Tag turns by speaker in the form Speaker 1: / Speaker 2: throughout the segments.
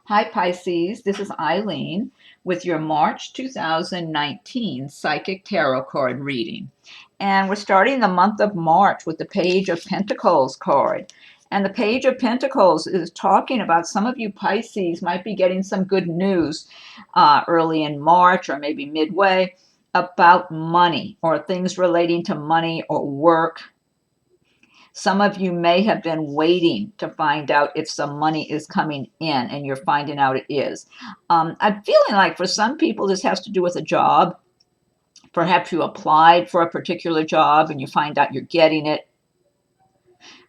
Speaker 1: Hi, Pisces. This is Eileen with your March 2019 Psychic Tarot card reading. And we're starting the month of March with the Page of Pentacles card. And the Page of Pentacles is talking about some of you Pisces might be getting some good news early in March or maybe midway about money or things relating to money or work. Some of you may have been waiting to find out if some money is coming in, and you're finding out it is. I'm feeling like for some people this has to do with a job. Perhaps you applied for a particular job and you find out you're getting it.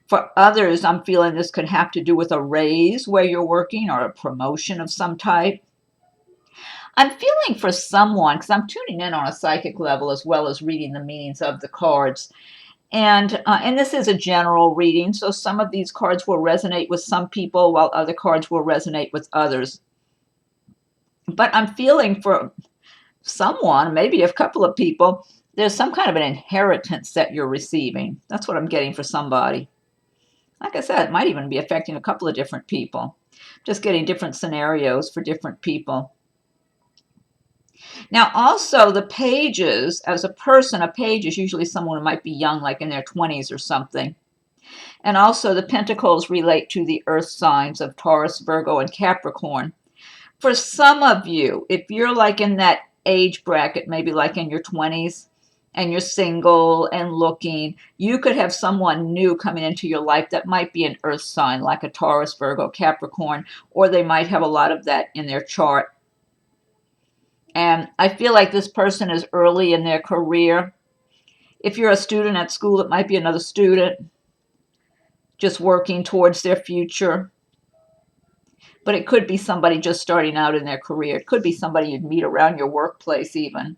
Speaker 1: For others, I'm feeling this could have to do with a raise where you're working or a promotion of some type. I'm feeling for someone, because I'm tuning in on a psychic level as well as reading the meanings of the cards. And this is a general reading, so some of these cards will resonate with some people while other cards will resonate with others. But I'm feeling for someone, maybe a couple of people, there's some kind of an inheritance that you're receiving. That's what I'm getting for somebody. Like I said, it might even be affecting a couple of different people. Just getting different scenarios for different people. Now, also the pages, as a person, a page is usually someone who might be young, like in their 20s or something. And also the pentacles relate to the earth signs of Taurus, Virgo, and Capricorn. For some of you, if you're like in that age bracket, maybe like in your 20s, and you're single and looking, you could have someone new coming into your life that might be an earth sign, like a Taurus, Virgo, Capricorn, or they might have a lot of that in their chart. And I feel like this person is early in their career. If you're a student at school, it might be another student just working towards their future. But it could be somebody just starting out in their career. It could be somebody you'd meet around your workplace even.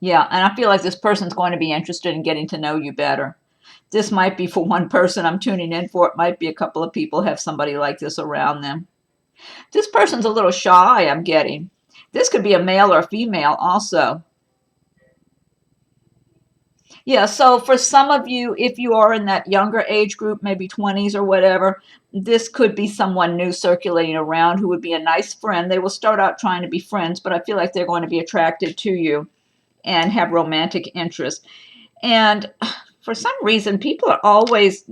Speaker 1: Yeah, and I feel like this person's going to be interested in getting to know you better. This might be for one person I'm tuning in for. It might be a couple of people have somebody like this around them. This person's a little shy, I'm getting. This could be a male or female also. Yeah, so for some of you, if you are in that younger age group, maybe 20s or whatever, this could be someone new circulating around who would be a nice friend. They will start out trying to be friends, but I feel like they're going to be attracted to you and have romantic interest. And for some reason, people are always,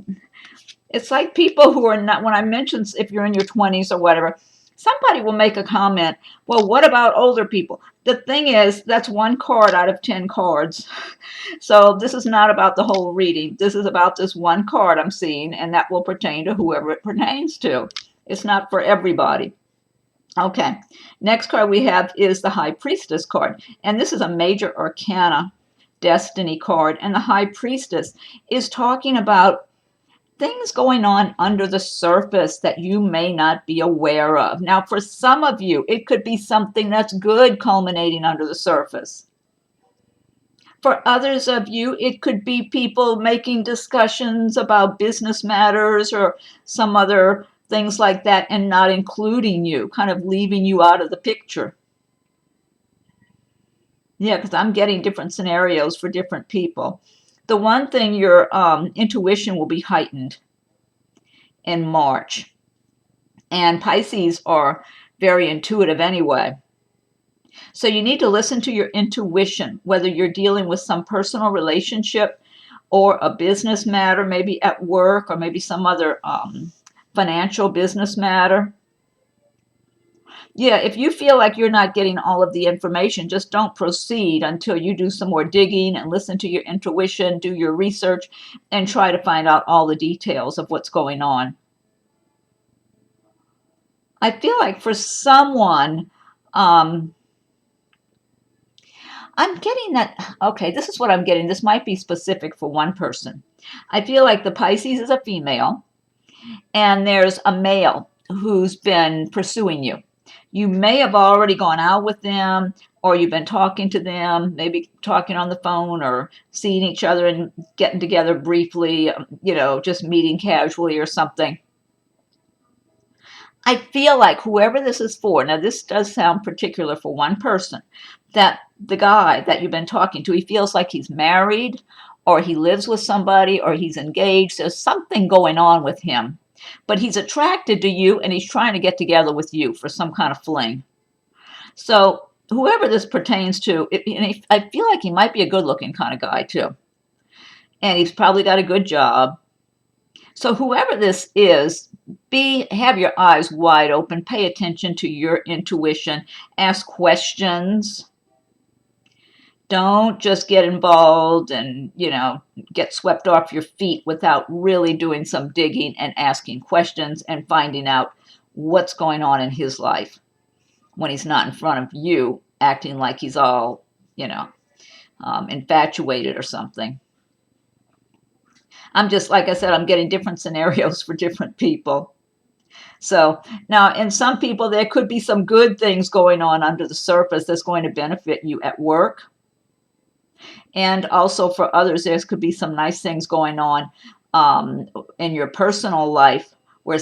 Speaker 1: it's like people who are not, when I mention if you're in your 20s or whatever, somebody will make a comment, well, what about older people? The thing is, that's one card out of 10 cards. So this is not about the whole reading. This is about this one card I'm seeing, and that will pertain to whoever it pertains to. It's not for everybody. Okay, next card we have is the High Priestess card. And this is a major arcana destiny card. And the High Priestess is talking about things going on under the surface that you may not be aware of. Now, for some of you, it could be something that's good culminating under the surface. For others of you, it could be people making discussions about business matters or some other things like that and not including you, kind of leaving you out of the picture. Yeah, because I'm getting different scenarios for different people. The one thing, your intuition will be heightened in March. And Pisces are very intuitive anyway. So you need to listen to your intuition, whether you're dealing with some personal relationship or a business matter, maybe at work or maybe some other financial business matter. Yeah, if you feel like you're not getting all of the information, just don't proceed until you do some more digging and listen to your intuition, do your research, and try to find out all the details of what's going on. I feel like for someone, I'm getting that, okay, this is what I'm getting. This might be specific for one person. I feel like the Pisces is a female, and there's a male who's been pursuing you. You may have already gone out with them, or you've been talking to them, maybe talking on the phone or seeing each other and getting together briefly, just meeting casually or something. I feel like whoever this is for, now this does sound particular for one person, that the guy that you've been talking to, he feels like he's married or he lives with somebody or he's engaged. There's something going on with him. but he's attracted to you and he's trying to get together with you for some kind of fling. So whoever this pertains to, I feel like he might be a good-looking kind of guy too, and he's probably got a good job. So whoever this is, have your eyes wide open, pay attention to your intuition, ask questions. Don't just get involved and, get swept off your feet without really doing some digging and asking questions and finding out what's going on in his life when he's not in front of you, acting like he's all, infatuated or something. I'm just, like I said, I'm getting different scenarios for different people. So now, in some people, there could be some good things going on under the surface that's going to benefit you at work. And also for others, there could be some nice things going on in your personal life where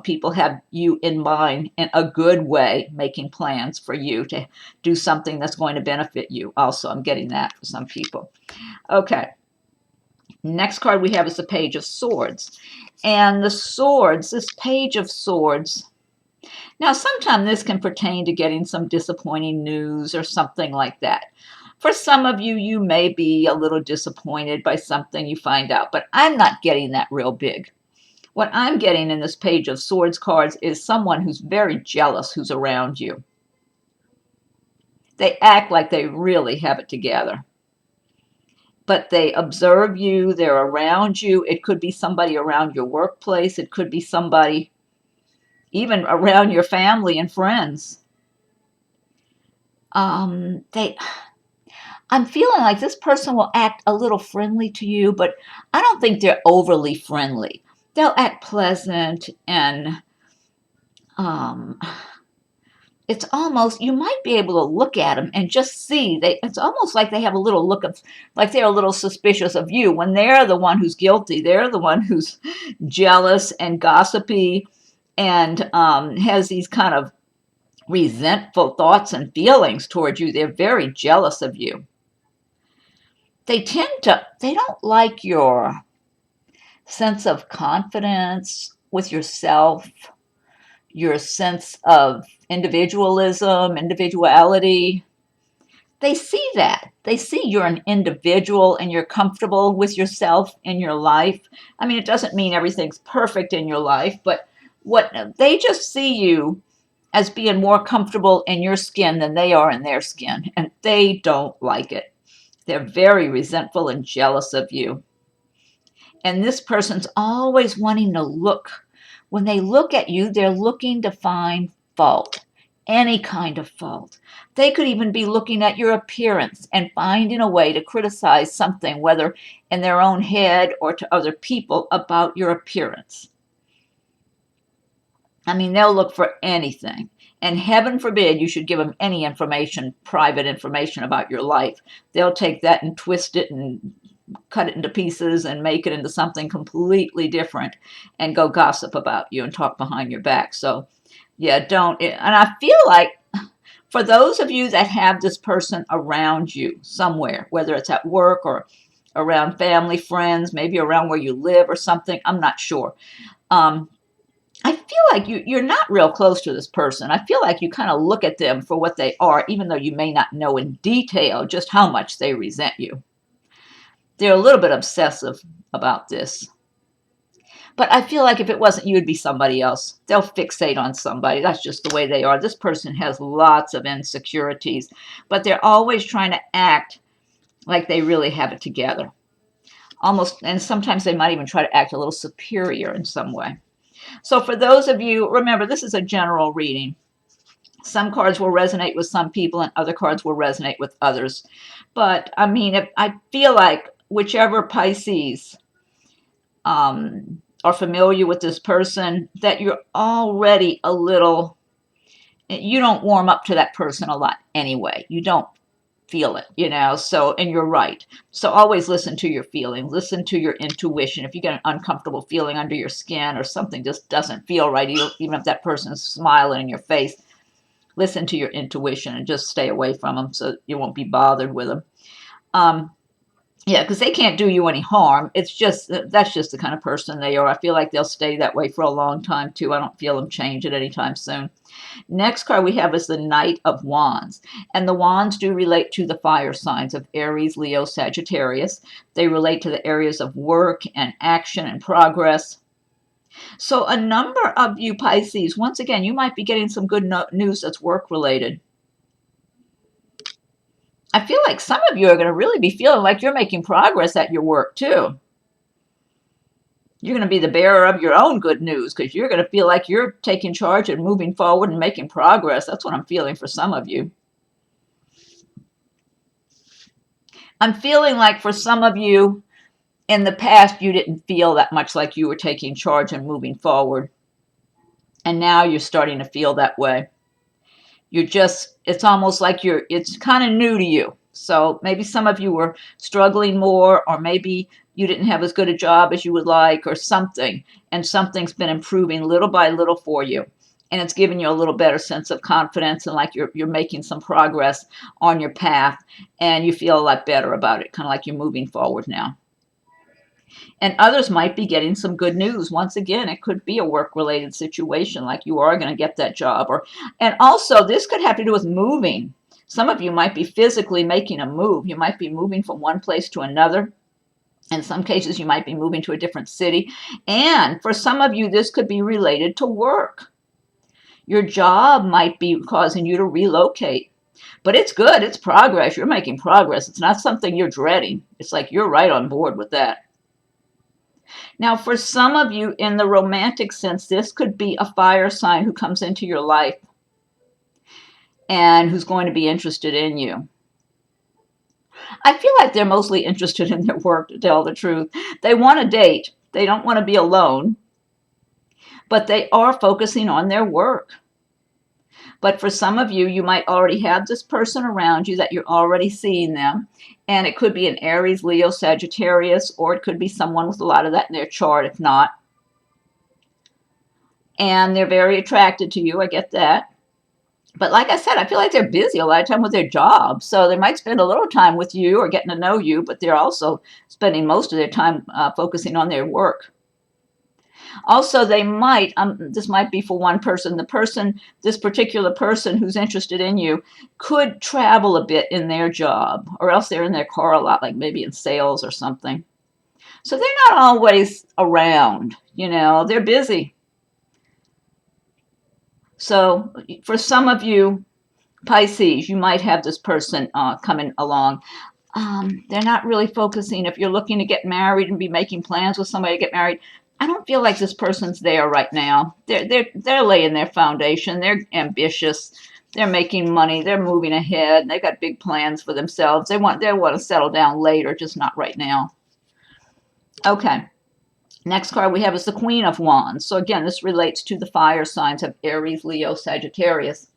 Speaker 1: people have you in mind in a good way, making plans for you to do something that's going to benefit you. Also, I'm getting that for some people. Okay. Next card we have is the Page of Swords. And the swords, this Page of Swords, now sometimes this can pertain to getting some disappointing news or something like that. For some of you, you may be a little disappointed by something you find out, but I'm not getting that real big. What I'm getting in this Page of Swords cards is someone who's very jealous who's around you. They act like they really have it together. But they observe you, they're around you. It could be somebody around your workplace. It could be somebody even around your family and friends. I'm feeling like this person will act a little friendly to you, but I don't think they're overly friendly. They'll act pleasant and it's almost, you might be able to look at them and just see, it's almost like they have a little look of, like they're a little suspicious of you when they're the one who's guilty. They're the one who's jealous and gossipy and has these kind of resentful thoughts and feelings toward you. They're very jealous of you. They don't like your sense of confidence with yourself, your sense of individualism, individuality. They see that. They see you're an individual and you're comfortable with yourself in your life. I mean, it doesn't mean everything's perfect in your life, but they just see you as being more comfortable in your skin than they are in their skin, and they don't like it. They're very resentful and jealous of you. And this person's always wanting to look. When they look at you, they're looking to find fault, any kind of fault. They could even be looking at your appearance and finding a way to criticize something, whether in their own head or to other people, about your appearance. I mean, they'll look for anything. And heaven forbid you should give them any information, private information about your life. They'll take that and twist it and cut it into pieces and make it into something completely different and go gossip about you and talk behind your back. So yeah, don't. And I feel like for those of you that have this person around you somewhere, whether it's at work or around family, friends, maybe around where you live or something, I'm not sure. I feel like you're not real close to this person. I feel like you kind of look at them for what they are, even though you may not know in detail just how much they resent you. They're a little bit obsessive about this. But I feel like if it wasn't you, it'd be somebody else. They'll fixate on somebody. That's just the way they are. This person has lots of insecurities, but they're always trying to act like they really have it together. Almost, and sometimes they might even try to act a little superior in some way. So for those of you, remember, this is a general reading. Some cards will resonate with some people and other cards will resonate with others. But I mean, I feel like whichever Pisces are familiar with this person, that you're already a little, you don't warm up to that person a lot anyway. You don't feel it, so, and you're right. So always listen to your feelings, listen to your intuition. If you get an uncomfortable feeling under your skin or something just doesn't feel right, even if that person's smiling in your face, listen to your intuition and just stay away from them so you won't be bothered with them. Yeah, because they can't do you any harm. It's just that's just the kind of person they are. I feel like they'll stay that way for a long time too. I don't feel them changing anytime soon. Next card we have is the Knight of Wands. And the wands do relate to the fire signs of Aries, Leo, Sagittarius. They relate to the areas of work and action and progress. So a number of you Pisces, once again, you might be getting some good news that's work related. I feel like some of you are going to really be feeling like you're making progress at your work too. You're going to be the bearer of your own good news because you're going to feel like you're taking charge and moving forward and making progress. That's what I'm feeling for some of you. I'm feeling like for some of you in the past, you didn't feel that much like you were taking charge and moving forward. And now you're starting to feel that way. It's almost like it's kind of new to you. So maybe some of you were struggling more, or maybe you didn't have as good a job as you would like, or something, and something's been improving little by little for you. And it's giving you a little better sense of confidence and like you're making some progress on your path, and you feel a lot better about it, kind of like you're moving forward now. And others might be getting some good news. Once again, it could be a work-related situation, like you are going to get that job. And also, this could have to do with moving. Some of you might be physically making a move. You might be moving from one place to another. In some cases, you might be moving to a different city. And for some of you, this could be related to work. Your job might be causing you to relocate. But it's good. It's progress. You're making progress. It's not something you're dreading. It's like you're right on board with that. Now, for some of you, in the romantic sense, this could be a fire sign who comes into your life and who's going to be interested in you. I feel like they're mostly interested in their work, to tell the truth. They want a date. They don't want to be alone, but they are focusing on their work. But for some of you, you might already have this person around you that you're already seeing them. And it could be an Aries, Leo, Sagittarius, or it could be someone with a lot of that in their chart, if not. And they're very attracted to you. I get that. But like I said, I feel like they're busy a lot of time with their job. So they might spend a little time with you or getting to know you, but they're also spending most of their time focusing on their work. Also, they might, this might be for one person, this particular person who's interested in you could travel a bit in their job, or else they're in their car a lot, like maybe in sales or something. So they're not always around, they're busy. So for some of you Pisces, you might have this person coming along. They're not really focusing. If you're looking to get married and be making plans with somebody to get married, I don't feel like this person's there right now. They're laying their foundation. They're ambitious. They're making money. They're moving ahead. They've got big plans for themselves. They want to settle down later, just not right now. Okay. Next card we have is the Queen of Wands. So again, this relates to the fire signs of Aries, Leo, Sagittarius.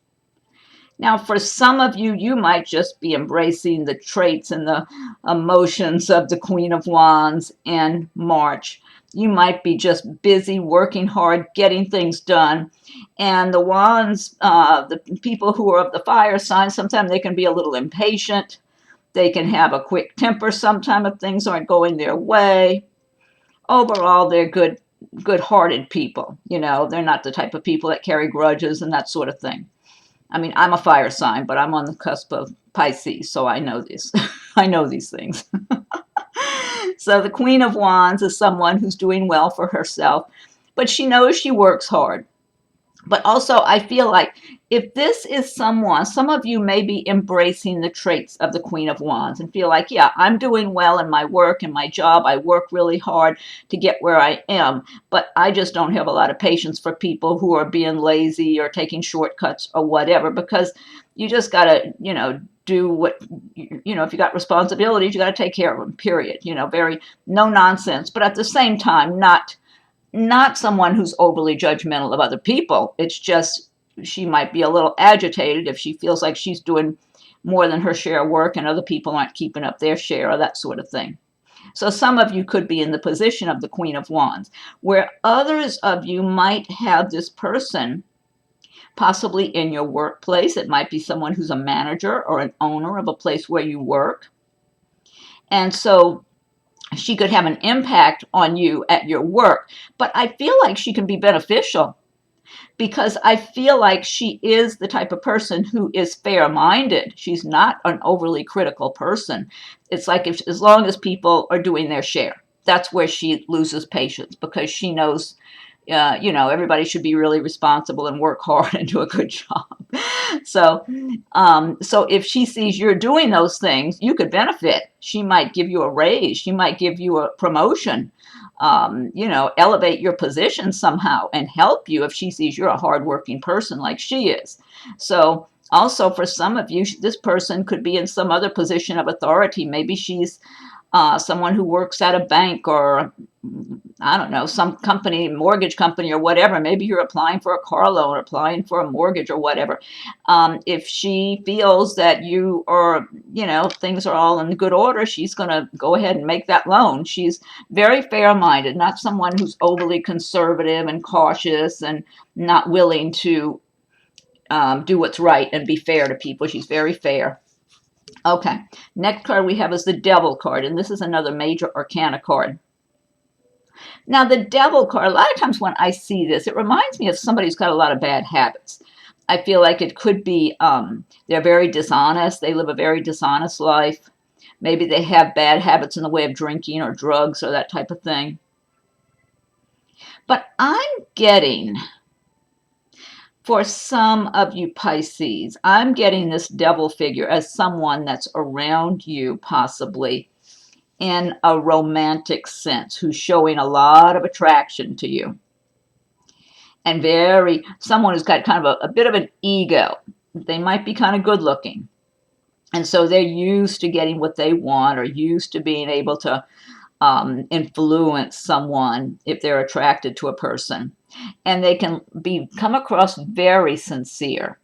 Speaker 1: Now, for some of you, you might just be embracing the traits and the emotions of the Queen of Wands in March. You might be just busy, working hard, getting things done. And the Wands, the people who are of the fire sign, sometimes they can be a little impatient. They can have a quick temper sometimes if things aren't going their way. Overall, they're good-hearted people. They're not the type of people that carry grudges and that sort of thing. I mean, I'm a fire sign, but I'm on the cusp of Pisces, so I know this. I know these things. So the Queen of Wands is someone who's doing well for herself, but she knows she works hard. But also, I feel like if this is some of you may be embracing the traits of the Queen of Wands and feel like, yeah, I'm doing well in my work and my job. I work really hard to get where I am, but I just don't have a lot of patience for people who are being lazy or taking shortcuts or whatever, because you just got to, do what, if you got responsibilities, you got to take care of them, period. Very no nonsense, but at the same time, not someone who's overly judgmental of other people. It's just she might be a little agitated if she feels like she's doing more than her share of work and other people aren't keeping up their share or that sort of thing. So some of you could be in the position of the Queen of Wands, where others of you might have this person possibly in your workplace. It might be someone who's a manager or an owner of a place where you work. And so she could have an impact on you at your work. But I feel like she can be beneficial because I feel like she is the type of person who is fair-minded. She's not an overly critical person. It's like as long as people are doing their share, that's where she loses patience because she knows, everybody should be really responsible and work hard and do a good job. So, so if she sees you're doing those things, you could benefit. She might give you a raise. She might give you a promotion. Elevate your position somehow and help you if she sees you're a hardworking person like she is. So also for some of you, this person could be in some other position of authority. Maybe she's someone who works at a bank or, I don't know, some company, mortgage company or whatever. Maybe you're applying for a car loan or applying for a mortgage or whatever. If she feels that you are, things are all in good order, she's going to go ahead and make that loan. She's very fair-minded, not someone who's overly conservative and cautious and not willing to do what's right and be fair to people. She's very fair. Okay, next card we have is the Devil card, and this is another major arcana card. Now, the Devil card, a lot of times when I see this, it reminds me of somebody who's got a lot of bad habits. I feel like it could be they're very dishonest. They live a very dishonest life. Maybe they have bad habits in the way of drinking or drugs or that type of thing. But I'm getting, for some of you Pisces, I'm getting this Devil figure as someone that's around you possibly in a romantic sense, who's showing a lot of attraction to you. And someone who's got kind of a bit of an ego. They might be kind of good looking. And so they're used to getting what they want or used to being able to influence someone if they're attracted to a person. And they can come across very sincere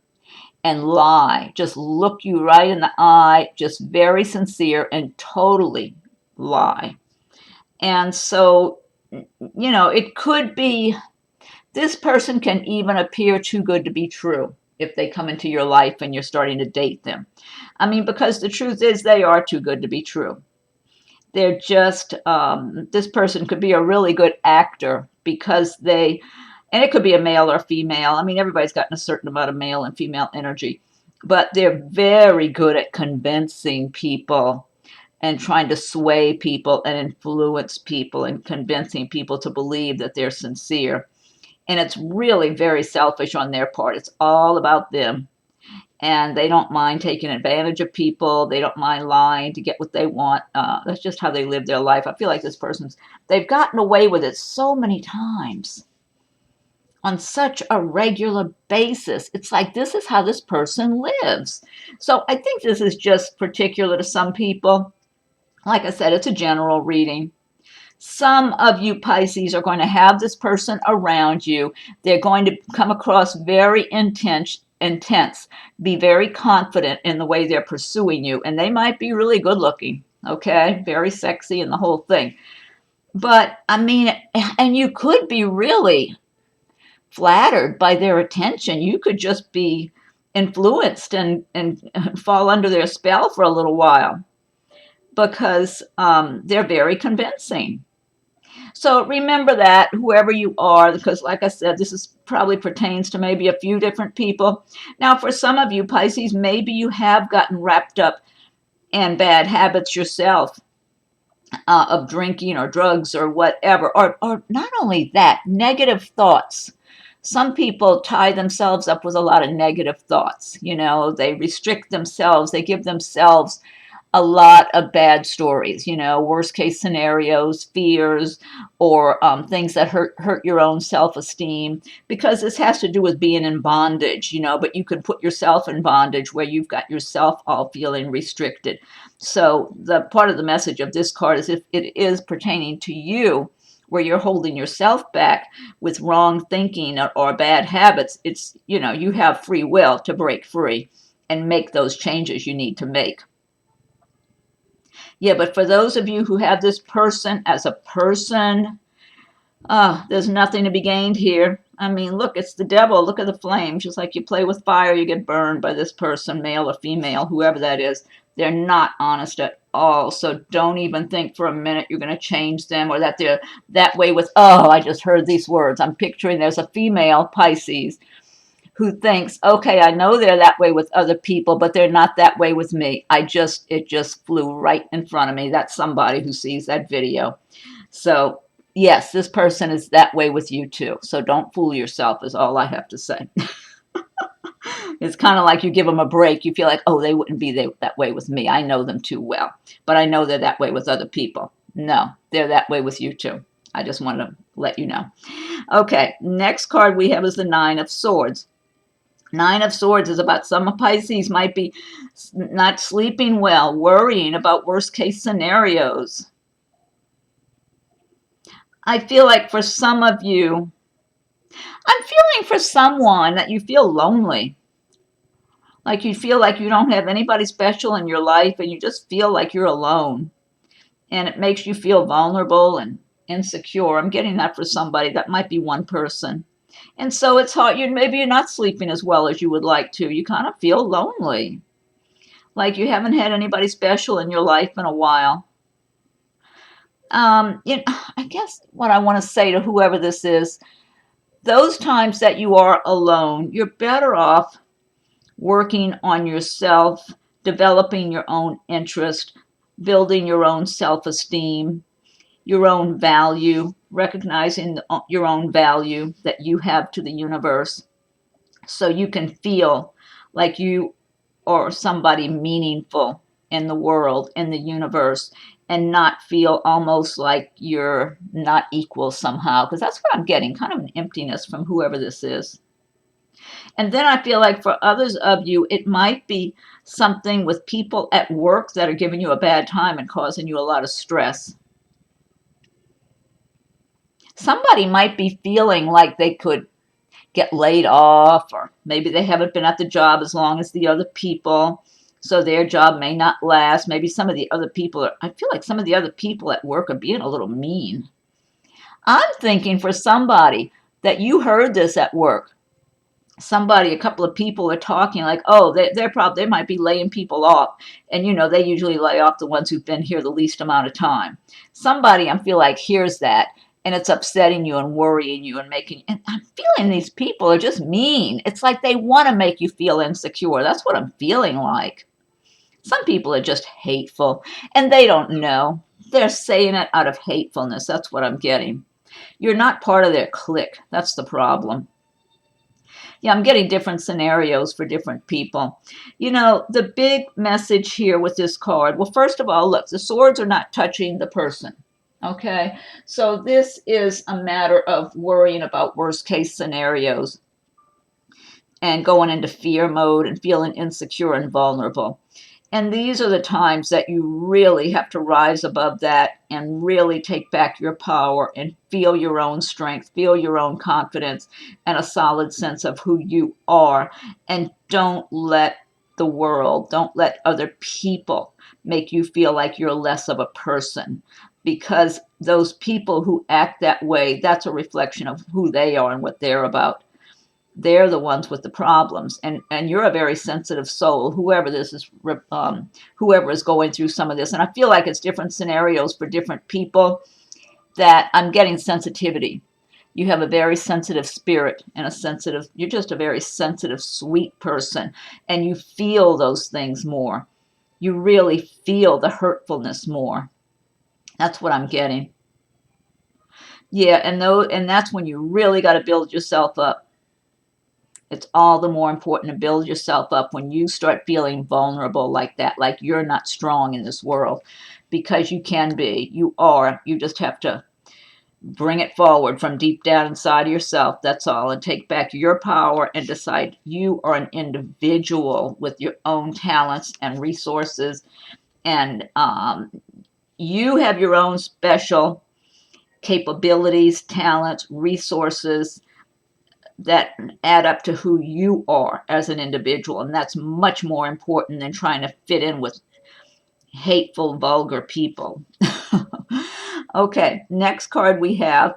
Speaker 1: and lie, just look you right in the eye, just very sincere and totally lie. And so, it could be this person can even appear too good to be true if they come into your life and you're starting to date them. I mean, because the truth is they are too good to be true. They're just, this person could be a really good actor because and it could be a male or female. I mean, everybody's gotten a certain amount of male and female energy, but they're very good at convincing people and trying to sway people and influence people and convincing people to believe that they're sincere. And it's really very selfish on their part. It's all about them. And they don't mind taking advantage of people. They don't mind lying to get what they want. That's just how they live their life. I feel like this they've gotten away with it so many times on such a regular basis. It's like, this is how this person lives. So I think this is just particular to some people. Like I said, it's a general reading. Some of you Pisces are going to have this person around you. They're going to come across very intense, be very confident in the way they're pursuing you. And they might be really good looking, okay? Very sexy and the whole thing. But, I mean, and you could be really flattered by their attention. You could just be influenced and fall under their spell for a little while because they're very convincing. So remember that, whoever you are, because like I said, this probably pertains to maybe a few different people. Now, for some of you Pisces, maybe you have gotten wrapped up in bad habits yourself of drinking or drugs or whatever, or not only that, negative thoughts. Some people tie themselves up with a lot of negative thoughts. They restrict themselves. They give themselves a lot of bad stories, worst case scenarios, fears, or things that hurt your own self-esteem, because this has to do with being in bondage, but you can put yourself in bondage where you've got yourself all feeling restricted. So the part of the message of this card is if it is pertaining to you, where you're holding yourself back with wrong thinking or bad habits, it's, you have free will to break free and make those changes you need to make. Yeah, but for those of you who have this person as a person, there's nothing to be gained here. I mean, look, it's the devil. Look at the flames. Just like you play with fire, you get burned by this person, male or female, whoever that is. They're not honest at all. So don't even think for a minute you're going to change them, or that they're that way with, oh, I just heard these words. I'm picturing there's a female Pisces who thinks, okay, I know they're that way with other people, but they're not that way with me. It just flew right in front of me. That's somebody who sees that video. So yes, this person is that way with you too. So don't fool yourself is all I have to say. It's kind of like you give them a break. You feel like, oh, they wouldn't be that way with me. I know them too well, but I know they're that way with other people. No, they're that way with you too. I just wanted to let you know. Okay, next card we have is the Nine of Swords. Nine of Swords is about some Pisces might be not sleeping well, worrying about worst case scenarios. I feel like for some of you, I'm feeling for someone that you feel lonely. Like you feel like you don't have anybody special in your life and you just feel like you're alone. And it makes you feel vulnerable and insecure. I'm getting that for somebody. That might be one person. And so it's hard. Maybe you're not sleeping as well as you would like to. You kind of feel lonely. Like you haven't had anybody special in your life in a while. I guess what I want to say to whoever this is, those times that you are alone, you're better off working on yourself, developing your own interest, building your own self-esteem, your own value, recognizing your own value that you have to the universe, so you can feel like you are somebody meaningful in the world, in the universe, and not feel almost like you're not equal somehow, because that's what I'm getting, kind of an emptiness from whoever this is. And then I feel like for others of you, it might be something with people at work that are giving you a bad time and causing you a lot of stress. Somebody might be feeling like they could get laid off, or maybe they haven't been at the job as long as the other people, so their job may not last. Maybe some of the other people I feel like some of the other people at work are being a little mean. I'm thinking for somebody that you heard this at work. A couple of people are talking like, oh, they might be laying people off. And, they usually lay off the ones who've been here the least amount of time. Somebody, I feel like, hears that, and it's upsetting you and worrying you and and I'm feeling these people are just mean. It's like they want to make you feel insecure. That's what I'm feeling like. Some people are just hateful, and they don't know. They're saying it out of hatefulness. That's what I'm getting. You're not part of their clique. That's the problem. Yeah, I'm getting different scenarios for different people. The big message here with this card, well, first of all, look, the swords are not touching the person. Okay, so this is a matter of worrying about worst case scenarios and going into fear mode and feeling insecure and vulnerable. And these are the times that you really have to rise above that and really take back your power and feel your own strength, feel your own confidence, and a solid sense of who you are. And don't let don't let other people make you feel like you're less of a person, because those people who act that way, that's a reflection of who they are and what they're about. They're the ones with the problems, and you're a very sensitive soul, whoever this is, whoever is going through some of this. And I feel like it's different scenarios for different people, that I'm getting sensitivity. You have a very sensitive spirit, and you're just a very sensitive, sweet person, and you feel those things more. You really feel the hurtfulness more. That's what I'm getting. Yeah, and that's when you really got to build yourself up. It's all the more important to build yourself up when you start feeling vulnerable like that, like you're not strong in this world, because you can be. You are. You just have to bring it forward from deep down inside of yourself. That's all. And take back your power and decide you are an individual with your own talents and resources. And you have your own special capabilities, talents, resources that add up to who you are as an individual. And that's much more important than trying to fit in with hateful, vulgar people. Okay, next card we have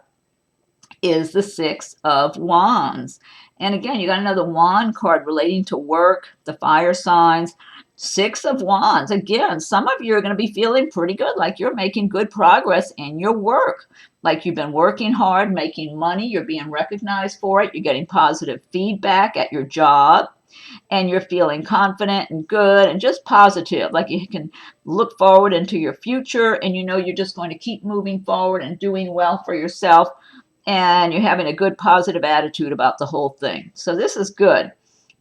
Speaker 1: is the Six of Wands. And again, you got another wand card relating to work, the fire signs. Six of Wands. Again, some of you are going to be feeling pretty good, like you're making good progress in your work, like you've been working hard, making money, you're being recognized for it, you're getting positive feedback at your job, and you're feeling confident and good and just positive, like you can look forward into your future, and you know you're just going to keep moving forward and doing well for yourself, and you're having a good positive attitude about the whole thing. So this is good.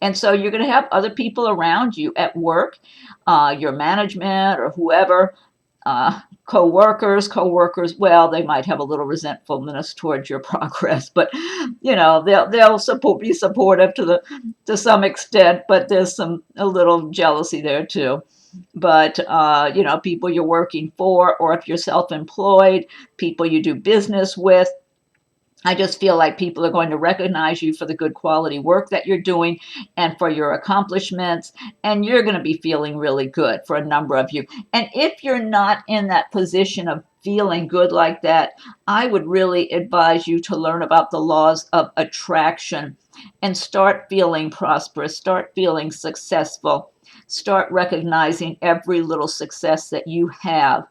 Speaker 1: And so you're going to have other people around you at work, your management or whoever, co-workers, well, they might have a little resentfulness towards your progress, but you know, they'll be supportive to some extent, but there's a little jealousy there too. But you know, people you're working for, or if you're self-employed, people you do business with, I just feel like people are going to recognize you for the good quality work that you're doing and for your accomplishments, and you're going to be feeling really good for a number of you. And if you're not in that position of feeling good like that, I would really advise you to learn about the laws of attraction and start feeling prosperous, start feeling successful, start recognizing every little success that you have,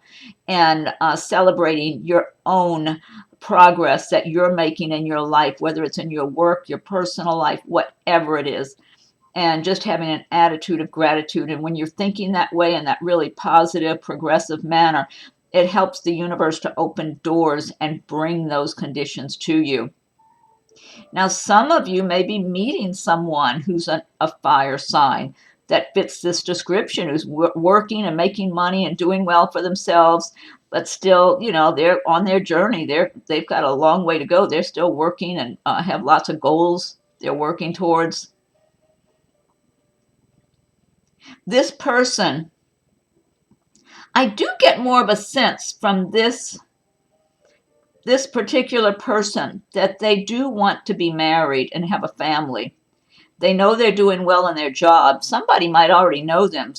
Speaker 1: and celebrating your own progress that you're making in your life, whether it's in your work, your personal life, whatever it is, and just having an attitude of gratitude. And when you're thinking that way, in that really positive, progressive manner, it helps the universe to open doors and bring those conditions to you. Now, some of you may be meeting someone who's a fire sign that fits this description, who's working and making money and doing well for themselves, but still, you know, they're on their journey. They've got a long way to go. They're still working and have lots of goals they're working towards. This person, I do get more of a sense from this particular person that they do want to be married and have a family. They know they're doing well in their job. Somebody might already know them.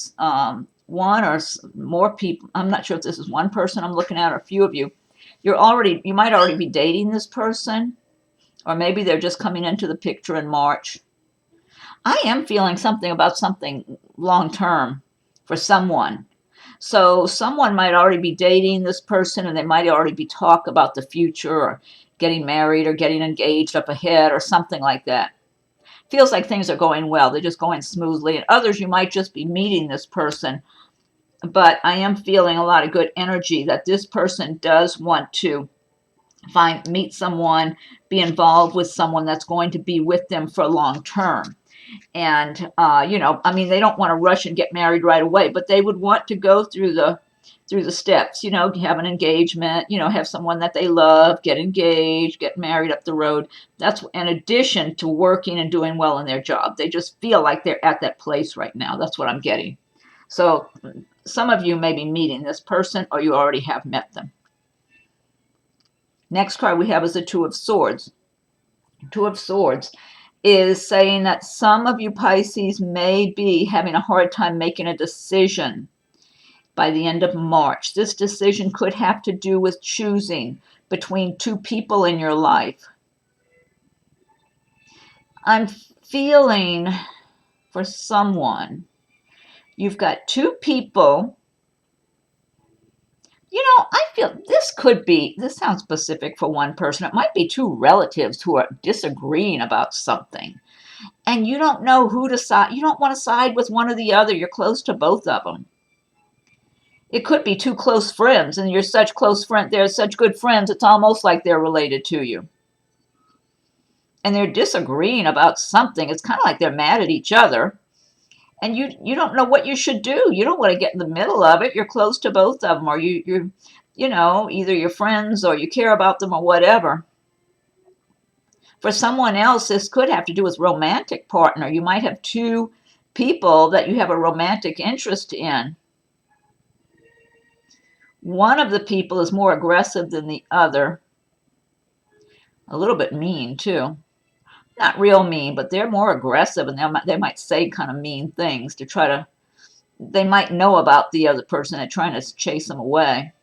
Speaker 1: One or more people. I'm not sure if this is one person I'm looking at or a few of you. You might already be dating this person, or maybe they're just coming into the picture in March. I am feeling something about something long term for someone. So someone might already be dating this person, and they might already be talk about the future or getting married or getting engaged up ahead or something like that. Feels like things are going well. They're just going smoothly. And others, you might just be meeting this person. But I am feeling a lot of good energy that this person does want to meet someone, be involved with someone that's going to be with them for long term. And, you know, I mean, they don't want to rush and get married right away, but they would want to go through the steps, you know, have an engagement, you know, have someone that they love, get engaged, get married up the road. That's in addition to working and doing well in their job. They just feel like they're at that place right now. That's what I'm getting. So some of you may be meeting this person, or you already have met them. Next card we have is the Two of Swords. Two of Swords is saying that some of you Pisces may be having a hard time making a decision by the end of March. This decision could have to do with choosing between two people in your life. I'm feeling for someone, you've got two people. You know, I feel this sounds specific for one person. It might be two relatives who are disagreeing about something. And you don't know who to side. You don't want to side with one or the other. You're close to both of them. It could be two close friends, and you're such close friends. They're such good friends, it's almost like they're related to you. And they're disagreeing about something. It's kind of like they're mad at each other. And you don't know what you should do. You don't want to get in the middle of it. You're close to both of them, or you know, either you're friends or you care about them or whatever. For someone else, this could have to do with romantic partner. You might have two people that you have a romantic interest in. One of the people is more aggressive than the other. A little bit mean, too. Not real mean, but they're more aggressive, and they might say kind of mean things to try to, they might know about the other person and trying to chase them away.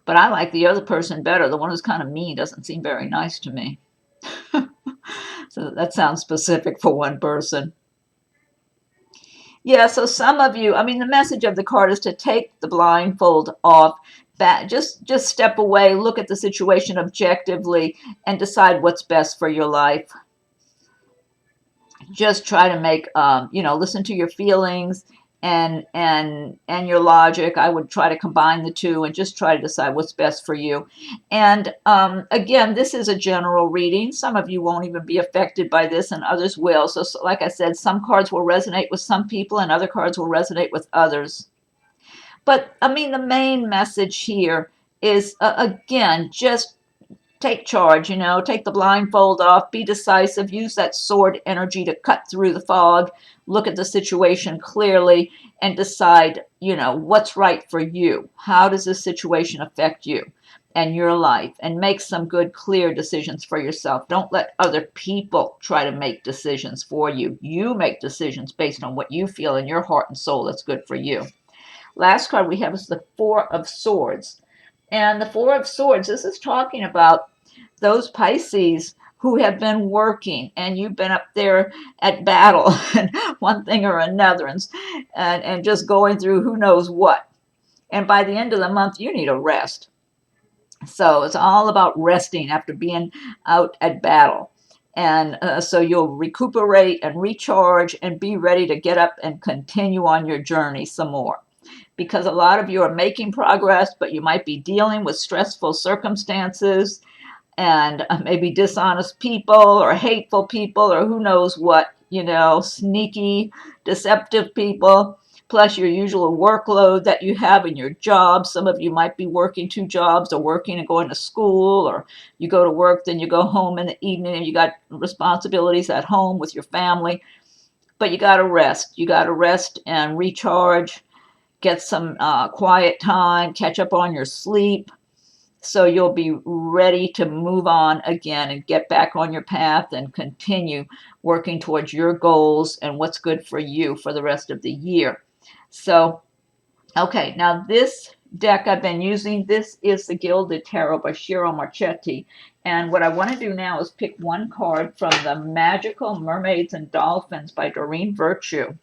Speaker 1: But I like the other person better. The one who's kind of mean doesn't seem very nice to me. So that sounds specific for one person. Yeah, so some of you, I mean, the message of the card is to take the blindfold off, that just step away, look at the situation objectively, and decide what's best for your life. Just try to make, listen to your feelings and your logic. I would try to combine the two and just try to decide what's best for you. And again, this is a general reading. Some of you won't even be affected by this, and others will. So like I said, some cards will resonate with some people, and other cards will resonate with others. But I mean, the main message here is again, just take charge, take the blindfold off, be decisive, use that sword energy to cut through the fog, look at the situation clearly, and decide, what's right for you. How does this situation affect you and your life? And make some good, clear decisions for yourself. Don't let other people try to make decisions for you. You make decisions based on what you feel in your heart and soul that's good for you. Last card we have is the Four of Swords. And the Four of Swords, this is talking about those Pisces who have been working, and you've been up there at battle and one thing or another, and just going through who knows what. And by the end of the month, you need a rest. So it's all about resting after being out at battle. And so you'll recuperate and recharge and be ready to get up and continue on your journey some more. Because a lot of you are making progress, but you might be dealing with stressful circumstances and maybe dishonest people or hateful people or who knows what, sneaky, deceptive people, plus your usual workload that you have in your job. Some of you might be working 2 jobs or working and going to school, or you go to work, then you go home in the evening and you got responsibilities at home with your family. But you got to rest. You got to rest and recharge, get some quiet time, catch up on your sleep, so you'll be ready to move on again and get back on your path and continue working towards your goals and what's good for you for the rest of the year. So, okay, now this deck I've been using, this is the Gilded Tarot by Ciro Marchetti. And what I want to do now is pick one card from the Magical Mermaids and Dolphins by Doreen Virtue.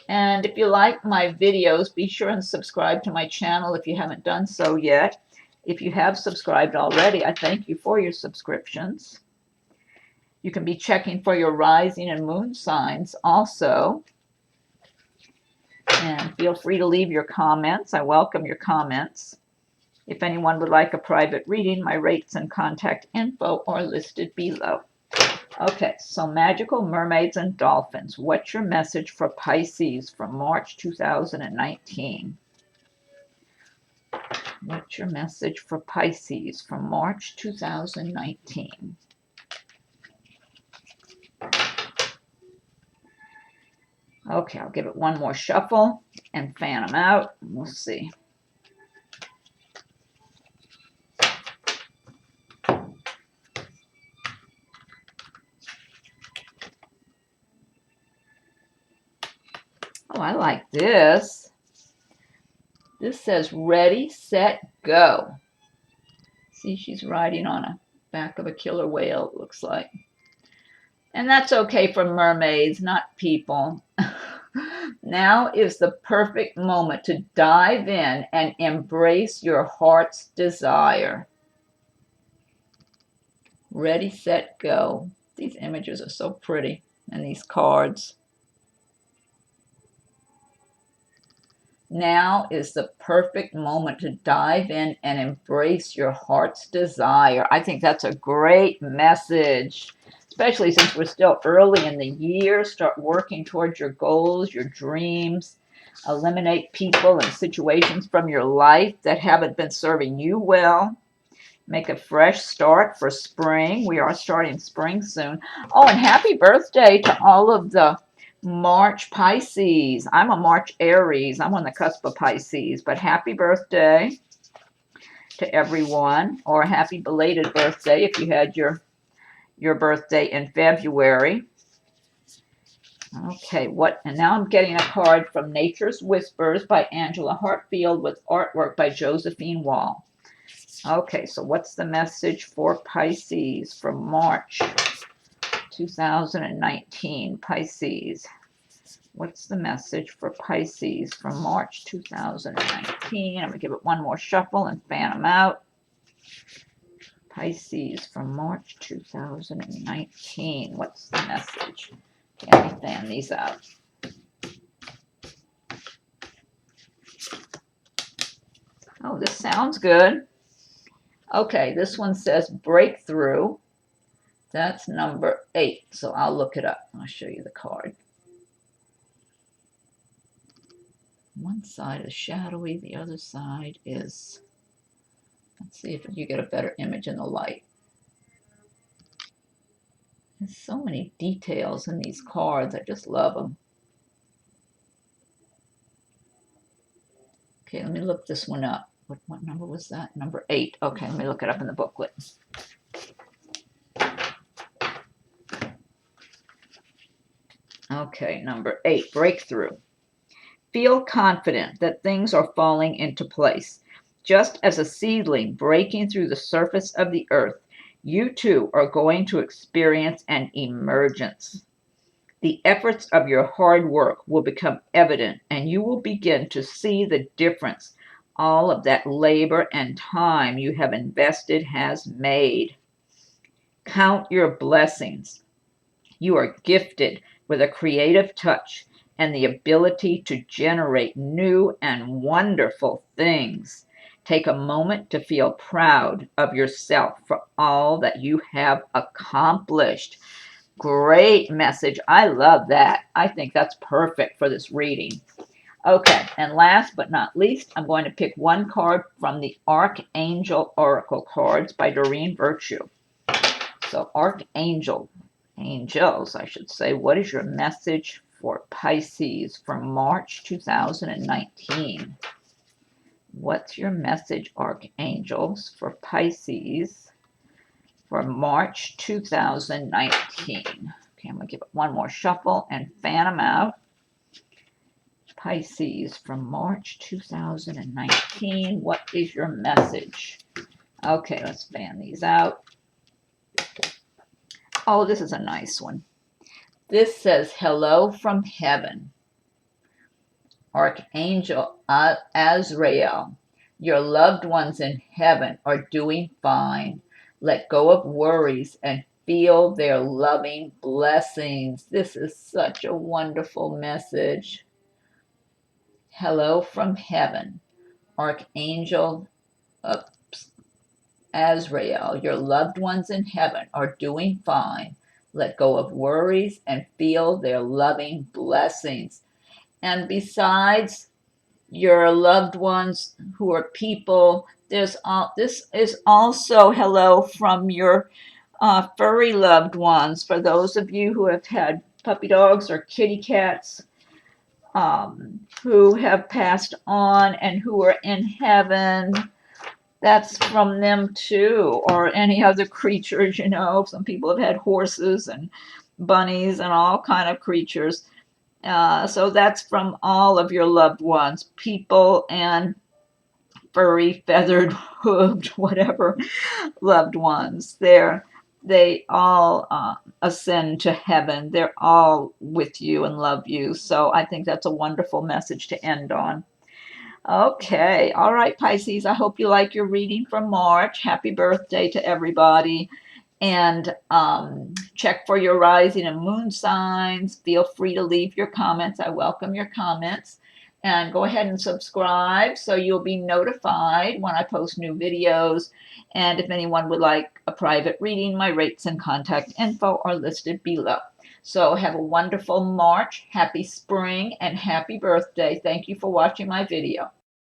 Speaker 1: And if you like my videos, be sure and subscribe to my channel if you haven't done so yet. If you have subscribed already, I thank you for your subscriptions. You can be checking for your rising and moon signs also. And feel free to leave your comments. I welcome your comments. If anyone would like a private reading, my rates and contact info are listed below. Okay, so Magical Mermaids and Dolphins. What's your message for Pisces from March 2019? What's your message for Pisces from March 2019? Okay, I'll give it one more shuffle and fan them out. We'll see. Oh, I like this. This says ready, set, go. See, she's riding on a back of a killer whale, it looks like. And that's okay for mermaids, not people. Now is the perfect moment to dive in and embrace your heart's desire. Ready, set, go. These images are so pretty, and these cards. Now is the perfect moment to dive in and embrace your heart's desire. I think that's a great message, especially since we're still early in the year. Start working towards your goals, your dreams. Eliminate people and situations from your life that haven't been serving you well. Make a fresh start for spring. We are starting spring soon. Oh, and happy birthday to all of the March Pisces. I'm a March Aries. I'm on the cusp of Pisces, but happy birthday to everyone, or happy belated birthday if you had your birthday in February. Okay, and now I'm getting a card from Nature's Whispers by Angela Hartfield with artwork by Josephine Wall. Okay, so what's the message for Pisces from March 2019? Pisces. What's the message for Pisces from March 2019? I'm going to give it one more shuffle and fan them out. Pisces from March 2019. What's the message? Okay, let me fan these out. Oh, this sounds good. Okay, this one says breakthrough. That's number 8, so I'll look it up. I'll show you the card. One side is shadowy, the other side is, let's see if you get a better image in the light. There's so many details in these cards, I just love them. Okay, let me look this one up. What number was that? Number 8. Okay, let me look it up in the booklet. Okay, number 8, breakthrough. Feel confident that things are falling into place. Just as a seedling breaking through the surface of the earth, you too are going to experience an emergence. The efforts of your hard work will become evident, and you will begin to see the difference all of that labor and time you have invested has made. Count your blessings. You are gifted with a creative touch and the ability to generate new and wonderful things. Take a moment to feel proud of yourself for all that you have accomplished. Great message. I love that. I think that's perfect for this reading. Okay, and last but not least, I'm going to pick one card from the Archangel Oracle cards by Doreen Virtue. So Archangel, angels, I should say, what is your message for Pisces for March 2019? What's your message, Archangels, for Pisces for March 2019? Okay, I'm going to give it one more shuffle and fan them out. Pisces from March 2019. What is your message? Okay, let's fan these out. Oh, this is a nice one. This says, hello from heaven. Archangel Azrael, your loved ones in heaven are doing fine. Let go of worries and feel their loving blessings. This is such a wonderful message. Hello from heaven. Archangel Azrael, your loved ones in heaven are doing fine. Let go of worries and feel their loving blessings. And besides your loved ones who are people, this is also hello from your furry loved ones. For those of you who have had puppy dogs or kitty cats who have passed on and who are in heaven, that's from them too, or any other creatures, you know. Some people have had horses and bunnies and all kind of creatures. So that's from all of your loved ones, people and furry, feathered, hooved, whatever loved ones. They all ascend to heaven. They're all with you and love you. So I think that's a wonderful message to end on. Okay, all right, Pisces, I hope you like your reading for March. Happy birthday to everybody. And check for your rising and moon signs. Feel free to leave your comments. I welcome your comments. And go ahead and subscribe so you'll be notified when I post new videos. And if anyone would like a private reading, my rates and contact info are listed below. So have a wonderful March, happy spring, and happy birthday. Thank you for watching my video.